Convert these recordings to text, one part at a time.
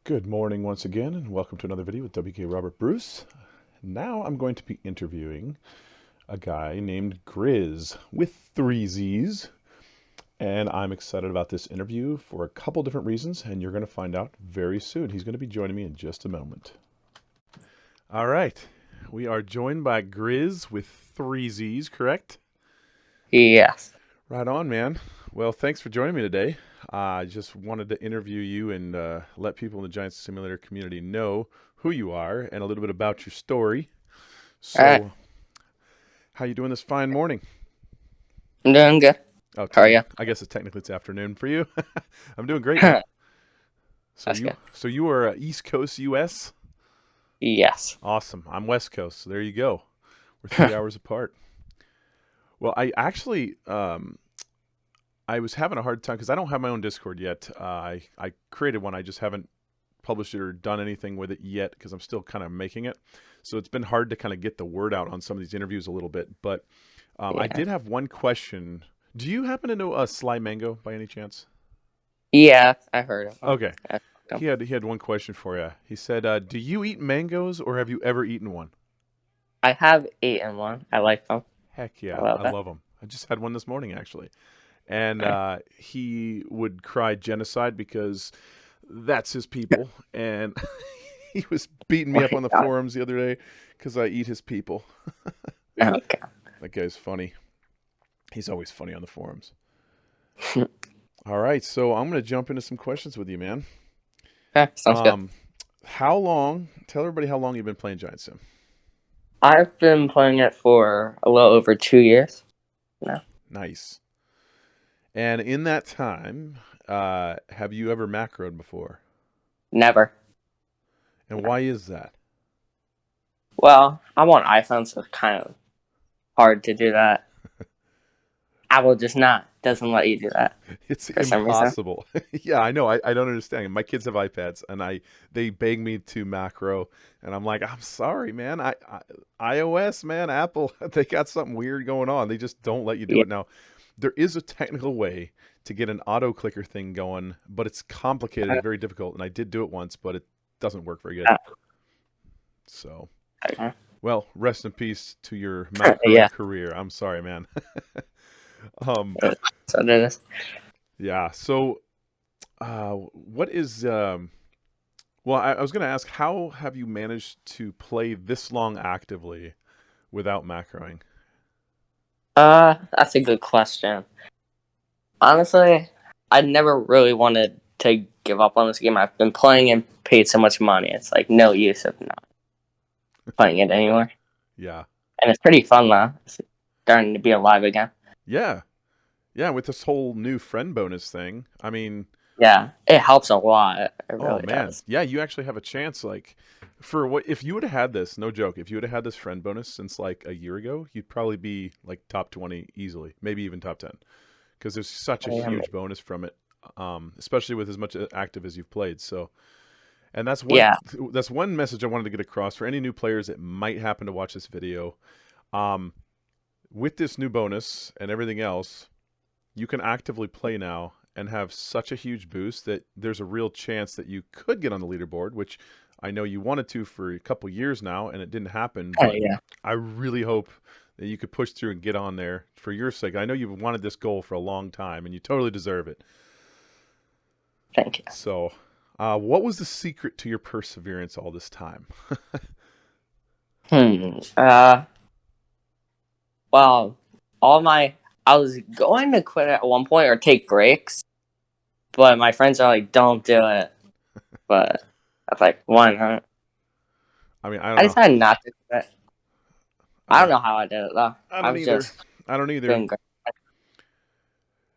Good morning once again, and welcome to another video with WKRobertBruce. Now I'm going to be interviewing a guy named Grizzz with 3 Z's, and I'm excited about this interview for a couple different reasons, and you're going to find out very soon. He's going to be joining me in just a moment. All right, we are joined by Grizzz with 3 Z's, correct? Yes. Right on, man. Well, thanks for joining me today. I just wanted to interview you and let people in the Giant Simulator community know who you are and a little bit about your story. So, All right. how you doing this fine morning? I'm doing good. Oh, How are you? I guess technically it's afternoon for you. I'm doing great, man. That's good. So you are East Coast U.S.? Yes. Awesome. I'm West Coast, so there you go. We're 3 hours apart. Well, I actually I was having a hard time because I don't have my own Discord yet. I created one. I just haven't published it or done anything with it yet because I'm still kind of making it. So it's been hard to kind of get the word out on some of these interviews a little bit. But I did have one question. Do you happen to know Sly Mango by any chance? Yeah, I heard of him. Okay. He had one question for you. He said, do you eat mangoes or have you ever eaten one? I have eaten one. I like them. Heck yeah. I love them. I just had one this morning, actually. And he would cry genocide because that's his people. And he was beating me up on the forums the other day because I eat his people. Okay. That guy's funny. He's always funny on the forums. All right, so I'm going to jump into some questions with you, man. Sounds good. Tell everybody how long you've been playing Giant Sim. I've been playing it for a little over 2 years now. Nice. And in that time, have you ever macroed before? Never. And why is that? Well, I'm on iPhone, so it's kind of hard to do that. Apple just doesn't let you do that. It's impossible. Yeah, I know. I don't understand. My kids have iPads, and they beg me to macro, and I'm like, I'm sorry, man. iOS, man, Apple, they got something weird going on. They just don't let you do it. Now, there is a technical way to get an auto clicker thing going, but it's complicated and very difficult. And I did do it once, but it doesn't work very good. So, well, rest in peace to your macro career. I'm sorry, man. Yeah. So, what is? Well, I was going to ask, how have you managed to play this long actively without macroing? That's a good question. Honestly, I never really wanted to give up on this game. I've been playing and paid so much money. It's like no use of not playing it anymore. Yeah. And it's pretty fun now. It's starting to be alive again. Yeah. Yeah, with this whole new friend bonus thing. I mean, yeah, it helps a lot. It really does. Yeah, you actually have a chance. Like, if you would have had this, no joke, if you would have had this friend bonus since like a year ago, you'd probably be like top 20 easily, maybe even top 10, because there's such a huge bonus from it, especially with as much active as you've played. So, and that's one message I wanted to get across for any new players that might happen to watch this video. With this new bonus and everything else, you can actively play now and have such a huge boost that there's a real chance that you could get on the leaderboard, which I know you wanted to for a couple years now, and it didn't happen. But I really hope that you could push through and get on there for your sake. I know you've wanted this goal for a long time, and you totally deserve it. Thank you. So, what was the secret to your perseverance all this time? Well, I was going to quit at one point or take breaks, but my friends are like, "Don't do it." But I was like, "Why not?" I mean, I decided not to do it. I don't know how I did it though. I don't either.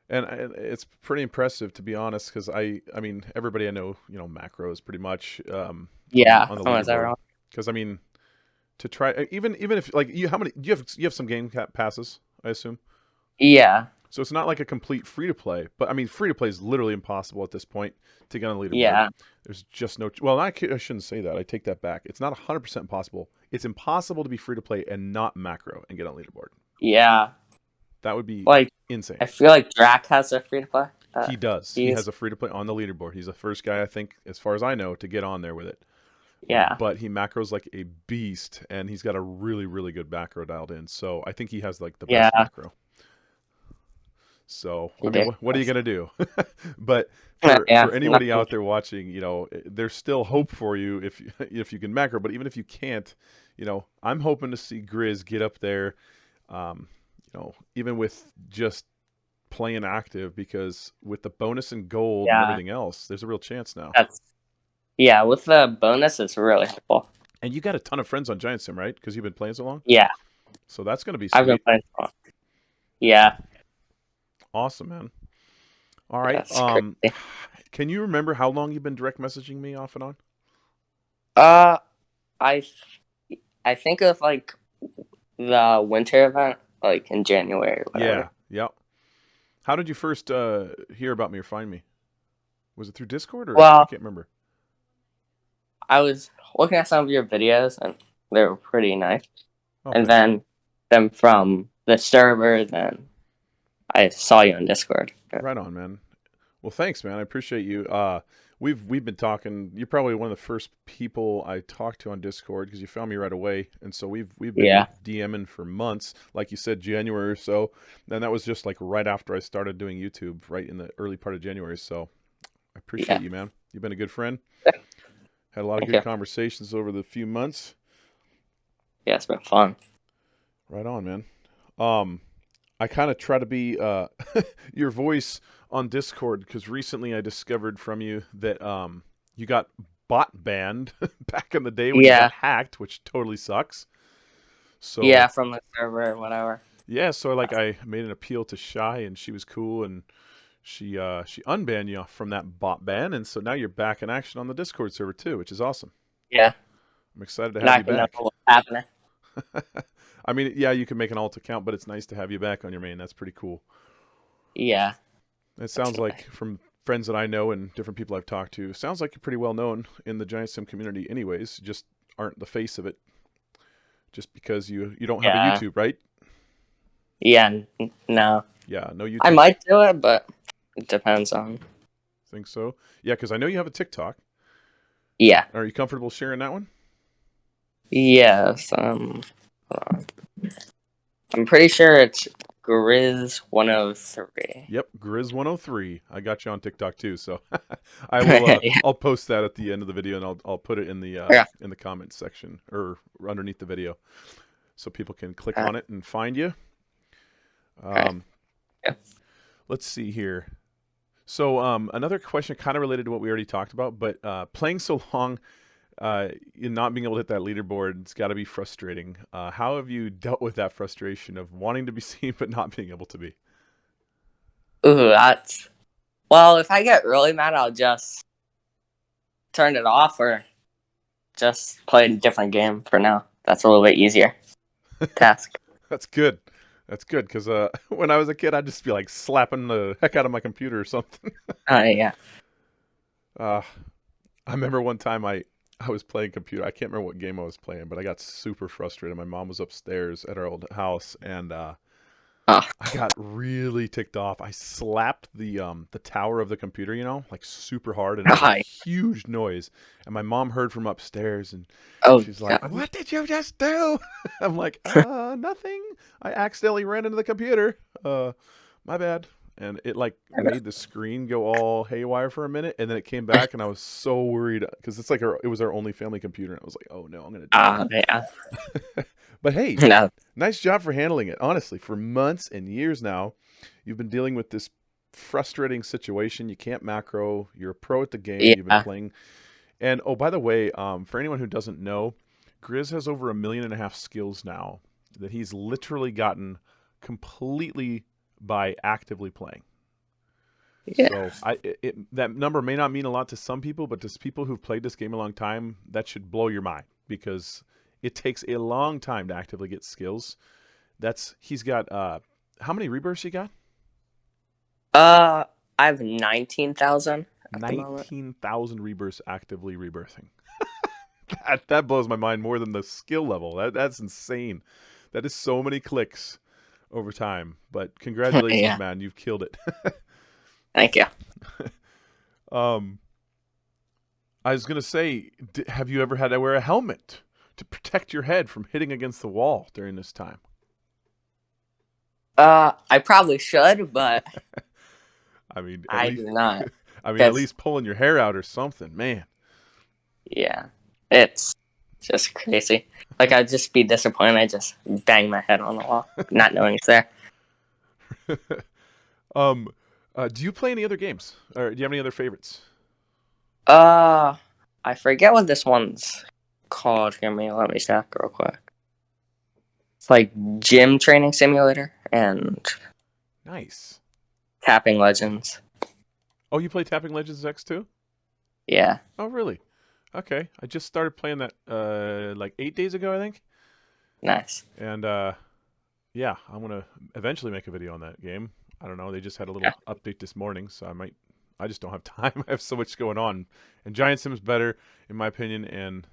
And it's pretty impressive, to be honest, because I mean, everybody I know, macros pretty much. On the leaderboard. Because I mean, to try even if like how many you have some game passes, I assume. Yeah. So it's not like a complete free to play, but I mean, free to play is literally impossible at this point to get on the leaderboard. Yeah. There's just no. Well, I shouldn't say that. I take that back. It's not 100% impossible. It's impossible to be free to play and not macro and get on leaderboard. Yeah. That would be insane. I feel like Drac has a free to play. He does. He has a free to play on the leaderboard. He's the first guy, I think, as far as I know, to get on there with it. Yeah. But he macros like a beast, and he's got a really, really good macro dialed in. So I think he has like the best macro. So I mean, what are you gonna do? But for anybody out there watching, you know, there's still hope for you if you can macro. But even if you can't, you know, I'm hoping to see Grizzz get up there. You know, even with just playing active, because with the bonus and gold and everything else, there's a real chance now. With the bonus, it's really helpful. And you got a ton of friends on Giant Sim, right? Because you've been playing so long? Yeah. So that's going to be sweet. I've been playing so long. Yeah. Awesome, man. All right. Can you remember how long you've been direct messaging me off and on? I think of like the winter event, like in January or whatever. Yeah. How did you first hear about me or find me? Was it through Discord or I can't remember? I was looking at some of your videos and they were pretty nice. Okay. And then from the server, then I saw you on Discord. Right on, man. Well, thanks, man. I appreciate you. We've been talking. You're probably one of the first people I talked to on Discord because you found me right away, and so we've been DMing for months, like you said, January or so. And that was just like right after I started doing YouTube, right in the early part of January. So I appreciate you, man. You've been a good friend. Had a lot of good conversations over the few months. Yeah, it's been fun. Right on, man. I kind of try to be your voice on Discord because recently I discovered from you that you got bot banned back in the day when you got hacked, which totally sucks. So from the server or whatever. Yeah, so like I made an appeal to Shy, and she was cool, and she unbanned you from that bot ban, and so now you're back in action on the Discord server too, which is awesome. Yeah, I'm excited to have you back. What's happening. I mean, yeah, you can make an alt account, but it's nice to have you back on your main. That's pretty cool. Yeah. It sounds like from friends that I know and different people I've talked to, sounds like you're pretty well known in the Giant Sim community anyways, just aren't the face of it just because you don't have a YouTube, right? Yeah, no. Yeah, no YouTube. I might do it, but it depends on. Think so? Yeah, because I know you have a TikTok. Yeah. Are you comfortable sharing that one? Yes. Hold on. I'm pretty sure it's Grizzz 103. Yep, Grizzz 103. I got you on TikTok too, so I will. I'll post that at the end of the video, and I'll put it in the comments section or underneath the video, so people can click on it and find you. Let's see here. So another question kind of related to what we already talked about, but playing so long, in not being able to hit that leaderboard, it's got to be frustrating. How have you dealt with that frustration of wanting to be seen but not being able to be? Ooh, well, if I get really mad, I'll just turn it off or just play a different game for now. That's a little bit easier task. That's good. That's good, because when I was a kid, I'd just be like slapping the heck out of my computer or something. Yeah. I remember one time I was playing computer. I can't remember what game I was playing, but I got super frustrated. My mom was upstairs at our old house, and I got really ticked off. I slapped the tower of the computer, you know, like super hard, and it was a huge noise. And my mom heard from upstairs, and she's like, "What did you just do?" I'm like, "Nothing. I accidentally ran into the computer. My bad." And it like made the screen go all haywire for a minute, and then it came back, and I was so worried because it's like it was our only family computer, and I was like, "Oh no, I'm gonna die." Yeah. But hey, nice job for handling it. Honestly, for months and years now, you've been dealing with this frustrating situation. You can't macro. You're a pro at the game. You've been playing. And oh, by the way, for anyone who doesn't know, Grizzz has over 1.5 million skills now that he's literally gotten completely by actively playing. Yeah. So that number may not mean a lot to some people, but to people who've played this game a long time, that should blow your mind, because it takes a long time to actively get skills. He's got how many rebirths you got? I have 19,000. 19,000 rebirths actively rebirthing. that blows my mind more than the skill level. That's insane. That is so many clicks over time. But congratulations, man. You've killed it. Thank you. um, I was gonna say, have you ever had to wear a helmet to protect your head from hitting against the wall during this time? I probably should, but I mean, at I least, do not. I mean, at Because least pulling your hair out or something, man. yeah, it's just crazy. Like I'd just be disappointed. I just bang my head on the wall, not knowing it's there. um, do you play any other games, or do you have any other favorites? Uh, I forget what this one's called. Let me check real quick. It's like Gym Training Simulator and Nice. Tapping Legends. Oh, you play Tapping Legends X too? Yeah, Oh, really? Okay. I just started playing that like 8 days ago, I think. nice. And yeah, I'm gonna eventually make a video on that game. I don't know. They just had a Yeah, little update this morning, so I might. I just don't have time. I have so much going on. And Giant Sim's better, in my opinion, and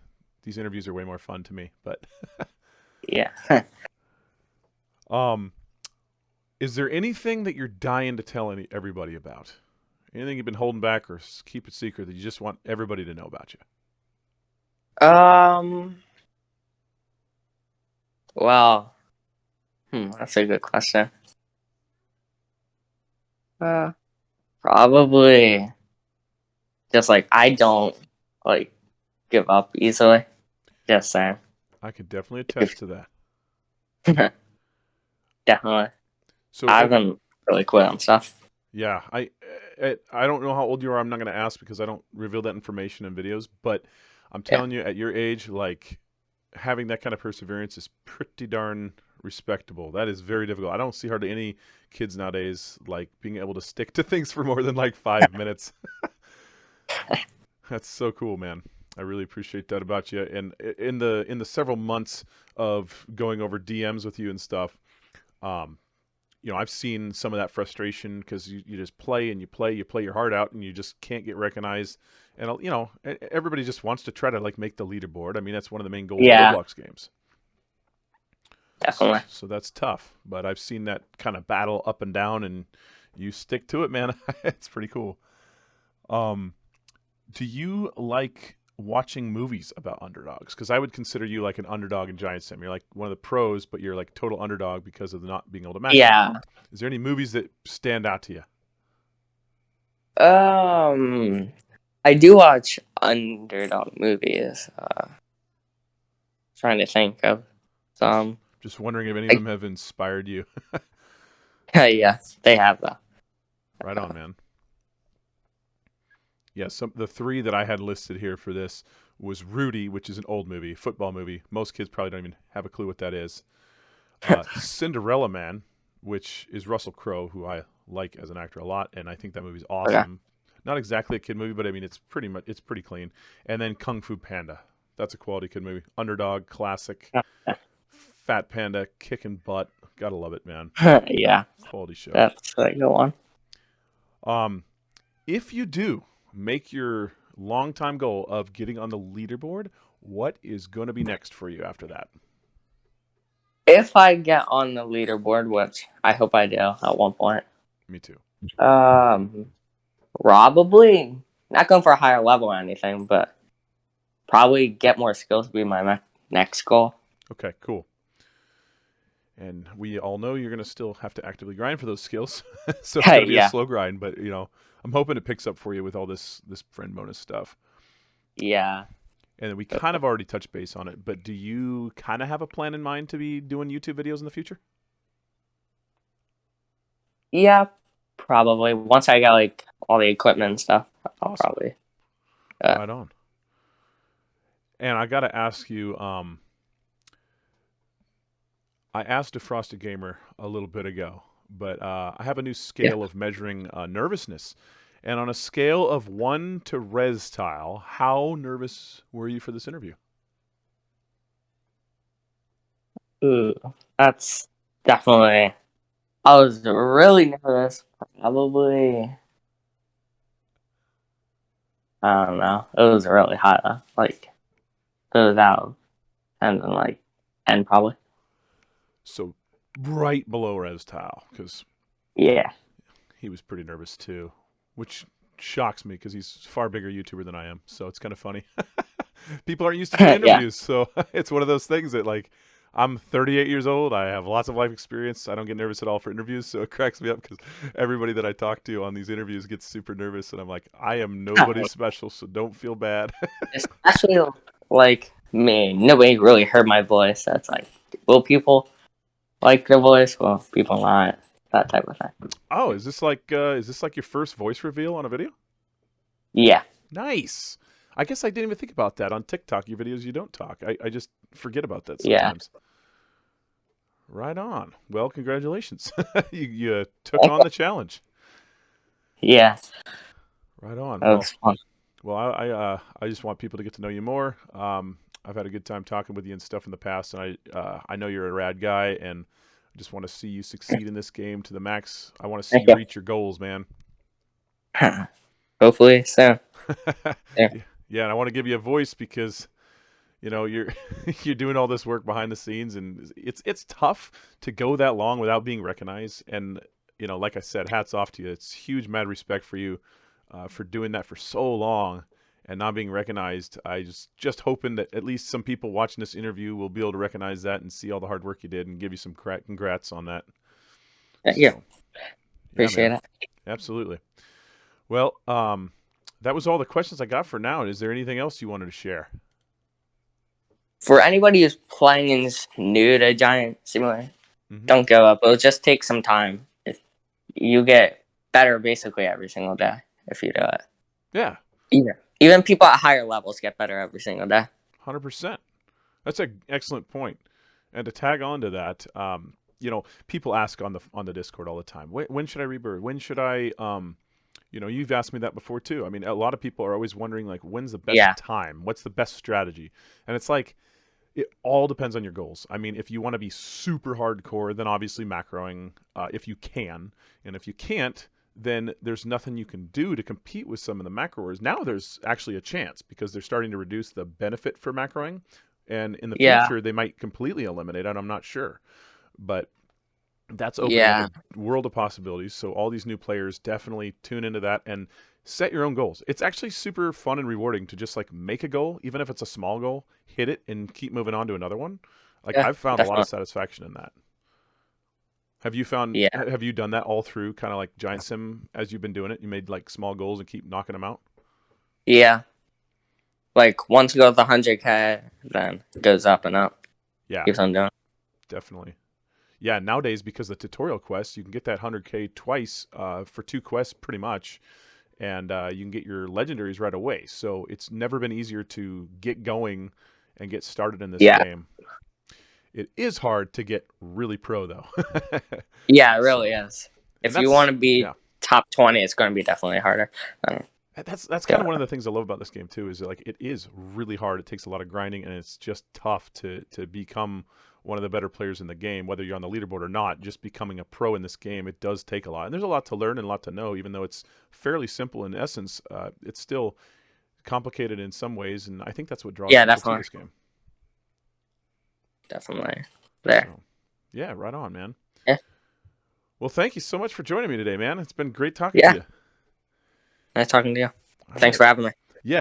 these interviews are way more fun to me. But yeah. um, is there anything that you're dying to tell everybody about? Anything you've been holding back or keep it secret that you just want everybody to know about you? um. Well, that's a good question. Uh, Probably just like I don't like give up easily. Just saying. I could definitely attest to that. Definitely. So, I haven't really quit on stuff. yeah, I don't know how old you are. I'm not going to ask because I don't reveal that information in videos. But I'm Yeah. telling you, at your age, like having that kind of perseverance is pretty darn respectable. That is very difficult. I don't see hardly any kids nowadays like being able to stick to things for more than like 5 minutes. That's so cool, man. I really appreciate that about you. And in the several months of going over DMs with you and stuff, um, I've seen some of that frustration because you just play and you play your heart out and you just can't get recognized. And everybody just wants to try to like make the leaderboard. I mean, that's one of the main goals of Yeah, Roblox games. definitely. So that's tough. But I've seen that kind of battle up and down, and you stick to it, man. It's pretty cool. Um, do you like watching movies about underdogs? Because I would consider you like an underdog in Giant Sim. You're like one of the pros, but you're like total underdog because of not being able to match them. Yeah. Is there any movies that stand out to you? Um, I do watch Underdog movies. Trying to think of Just some. just wondering if any of Like, them have inspired you. yeah, they have that. Right on, man. Yeah, the three that I had listed here for this was Rudy, which is an old movie, football movie. Most kids probably don't even have a clue what that is. Cinderella Man, which is Russell Crowe, who I like as an actor a lot, and I think that movie's Okay. awesome. Not exactly a kid movie, but I mean it's pretty clean. And then Kung Fu Panda, that's a quality kid movie. Underdog, classic. Fat Panda, kicking butt. Gotta love it, man. Yeah, Quality show. that's a good one. Um, if you do make your long-time goal of getting on the leaderboard, what is going to be next for you after that? If I get on the leaderboard, which I hope I do at one point, Me too. um, probably not going for a higher level or anything, but probably get more skills would be my next goal. Okay, cool. And we all know you're going to still have to actively grind for those skills. So it's going to be a Yeah, slow grind, but I'm hoping it picks up for you with all this friend bonus stuff. yeah, And we kind of already touched base on it, but do you kind of have a plan in mind to be doing YouTube videos in the future? yeah. Probably once I get like all the equipment and stuff, I'll Awesome. probably. Right on. And I got to ask you, I asked a Frosted Gamer a little bit ago, but I have a new Yeah. scale of measuring nervousness. And on a scale of 1 to res tile, how nervous were you for this interview? Ooh, that's definitely. I was really nervous. Probably. I don't know. It was really hot. Like it was out, and then like 10 probably. So right below res tile, because Yeah. he was pretty nervous too. which shocks me because he's a far bigger YouTuber than I am. So it's kind of funny. People aren't used to doing Yeah. interviews, so it's one of those things that like I'm 38 years old. I have lots of life experience. I don't get nervous at all for interviews, so it cracks me up because everybody that I talk to on these interviews gets super nervous, and I'm like, I am nobody special, so don't feel bad. Especially like me, nobody really heard my voice. That's like, will people like the voice? Will people not? That type of thing. Oh, is this like your first voice reveal on a video? Yeah. Nice. I guess I didn't even think about that on TikTok. Your videos, you don't talk. I just forget about that Yeah. sometimes. Right on. Well, congratulations. You took on the challenge. Yeah. Right on. That was fun. Well, I just want people to get to know you more. I've had a good time talking with you and stuff in the past, and I know you're a rad guy, and I just want to see you succeed in this game to the max. I want to see Thank you you. reach your goals, man. Hopefully soon. Yeah. Yeah, and I want to give you a voice because you know you're you're doing all this work behind the scenes, and it's tough to go that long without being recognized. And you know, like I said, hats off to you. It's huge, mad respect for you for doing that for so long and not being recognized. I just hoping that at least some people watching this interview will be able to recognize that and see all the hard work you did and give you some congrats on that. Yeah. So, Appreciate it. Absolutely. Well, that was all the questions I got for now. Is there anything else you wanted to share? For anybody who's playing and is new to Giant Simulator, don't give up. It'll just take some time. You get better basically every single day if you do it. Yeah. Even people at higher levels get better every single day. 100%. That's an excellent point. And to tag on to that, you know, people ask on the Discord all the time, when should I rebirth? When should I, you know, you've asked me that before too. I mean, a lot of people are always wondering like, when's the best time? What's the best strategy? And it's like, it all depends on your goals. I mean, if you want to be super hardcore, then obviously macroing, if you can. And if you can't, then there's nothing you can do to compete with some of the macroers. Now there's actually a chance because they're starting to reduce the benefit for macroing. And in the future, they might completely eliminate it. I'm not sure. But that's opening up a world of possibilities. So all these new players definitely tune into that and set your own goals. It's actually super fun and rewarding to just like make a goal, even if it's a small goal, hit it and keep moving on to another one. Like I've found a lot of satisfaction in that. Have you found, have you done that all through kind of like Giant Sim as you've been doing it? You made like small goals and keep knocking them out? Yeah. Like once you go to the 100K, then it goes up and up. Yeah. Keeps on doing. Definitely. Yeah, nowadays, because of the tutorial quests, you can get that 100K twice for 2 quests pretty much. And you can get your legendaries right away. So it's never been easier to get going and get started in this game. It is hard to get really pro, though. Yeah, it really is. If you want to be top 20, it's going to be definitely harder. That's kind of one of the things I love about this game, too, is like it is really hard. It takes a lot of grinding, and it's just tough to become one of the better players in the game, whether you're on the leaderboard or not. Just becoming a pro in this game, it does take a lot. And there's a lot to learn and a lot to know, even though it's fairly simple in essence. It's still complicated in some ways, and I think that's what draws people to this game. Definitely. There. So, yeah, right on, man. Yeah. Well, thank you so much for joining me today, man. It's been great talking to you. Nice talking to you. Thanks for having me.